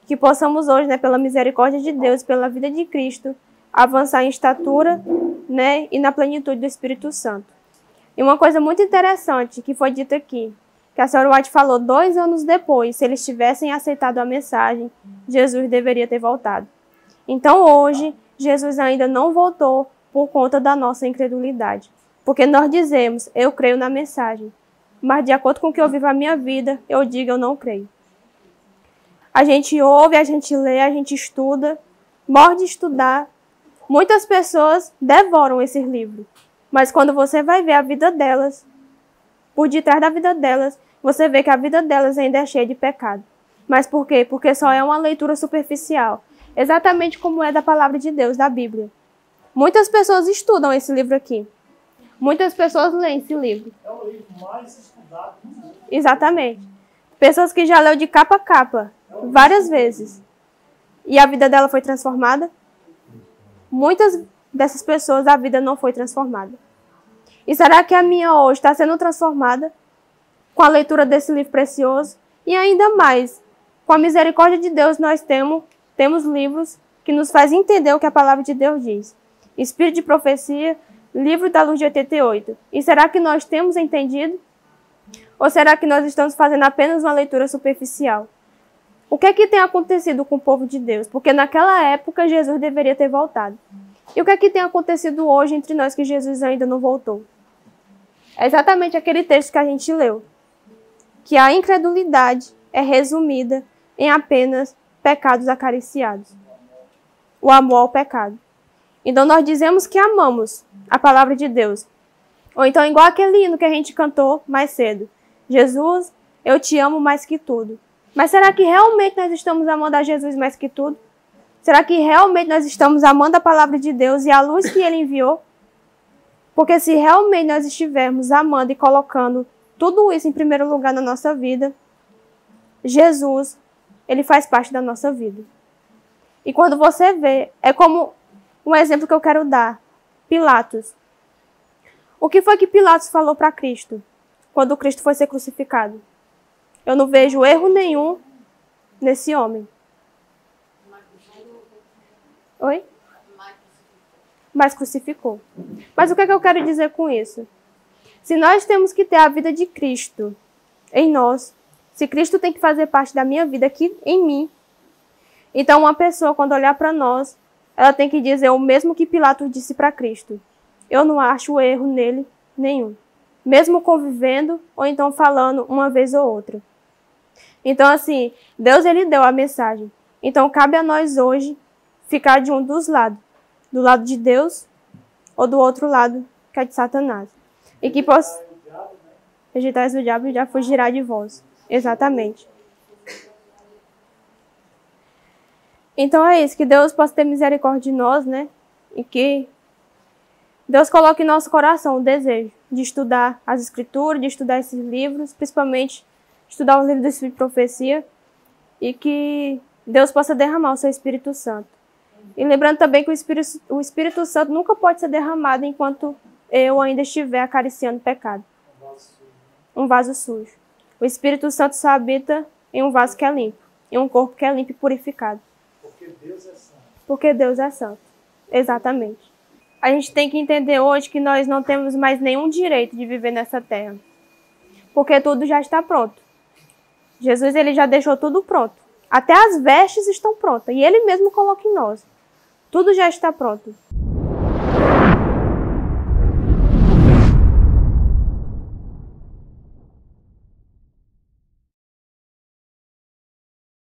que possamos hoje, né, pela misericórdia de Deus, pela vida de Cristo, avançar em estatura, né, e na plenitude do Espírito Santo. E uma coisa muito interessante que foi dita aqui, que a senhora White falou 2 anos depois, se eles tivessem aceitado a mensagem, Jesus deveria ter voltado. Então, hoje, Jesus ainda não voltou por conta da nossa incredulidade. Porque nós dizemos, eu creio na mensagem, mas de acordo com o que eu vivo a minha vida, eu digo, eu não creio. A gente ouve, a gente lê, a gente estuda, morre de estudar. Muitas pessoas devoram esses livros, mas quando você vai ver a vida delas, por detrás da vida delas, você vê que a vida delas ainda é cheia de pecado. Mas por quê? Porque só é uma leitura superficial, exatamente como é da palavra de Deus, da Bíblia. Muitas pessoas estudam esse livro aqui. Muitas pessoas leem esse livro. É o livro mais estudado do mundo. Exatamente. Pessoas que já leu de capa a capa, várias vezes. E a vida dela foi transformada? Muitas dessas pessoas, a vida não foi transformada. E será que a minha hoje está sendo transformada com a leitura desse livro precioso? E ainda mais, com a misericórdia de Deus, nós temos livros que nos fazem entender o que a palavra de Deus diz. Espírito de Profecia, Livro da Luz de 88. E será que nós temos entendido? Ou será que nós estamos fazendo apenas uma leitura superficial? O que é que tem acontecido com o povo de Deus? Porque naquela época Jesus deveria ter voltado. E o que é que tem acontecido hoje entre nós que Jesus ainda não voltou? É exatamente aquele texto que a gente leu. Que a incredulidade é resumida em apenas pecados acariciados. O amor ao pecado. Então nós dizemos que amamos a palavra de Deus. Ou então igual aquele hino que a gente cantou mais cedo. Jesus, eu te amo mais que tudo. Mas será que realmente nós estamos amando a Jesus mais que tudo? Será que realmente nós estamos amando a palavra de Deus e a luz que Ele enviou? Porque se realmente nós estivermos amando e colocando tudo isso em primeiro lugar na nossa vida, Jesus, Ele faz parte da nossa vida. E quando você vê, é como um exemplo que eu quero dar. Pilatos. O que foi que Pilatos falou para Cristo quando Cristo foi ser crucificado? Eu não vejo erro nenhum nesse homem. Oi? Mas crucificou. Mas o que é que eu quero dizer com isso? Se nós temos que ter a vida de Cristo em nós, se Cristo tem que fazer parte da minha vida aqui em mim, então uma pessoa, quando olhar para nós, ela tem que dizer o mesmo que Pilatos disse para Cristo. Eu não acho erro nele nenhum. Mesmo convivendo ou então falando uma vez ou outra. Então, assim, Deus ele deu a mensagem. Então, cabe a nós hoje ficar de um dos lados. Do lado de Deus ou do outro lado, que é de Satanás. E que possa... Rejeitais o diabo e já fugirá de vós. Exatamente. Então é isso, que Deus possa ter misericórdia de nós, né? E que Deus coloque em nosso coração o desejo de estudar as Escrituras, de estudar esses livros, principalmente estudar os livros do Espírito de Profecia, e que Deus possa derramar o seu Espírito Santo. E lembrando também que o Espírito Santo nunca pode ser derramado enquanto eu ainda estiver acariciando o pecado. Um vaso sujo. O Espírito Santo só habita em um vaso que é limpo, em um corpo que é limpo e purificado. Porque Deus é santo. Porque Deus é santo. Exatamente. A gente tem que entender hoje que nós não temos mais nenhum direito de viver nessa terra. Porque tudo já está pronto. Jesus ele já deixou tudo pronto. Até as vestes estão prontas. E ele mesmo coloca em nós. Tudo já está pronto.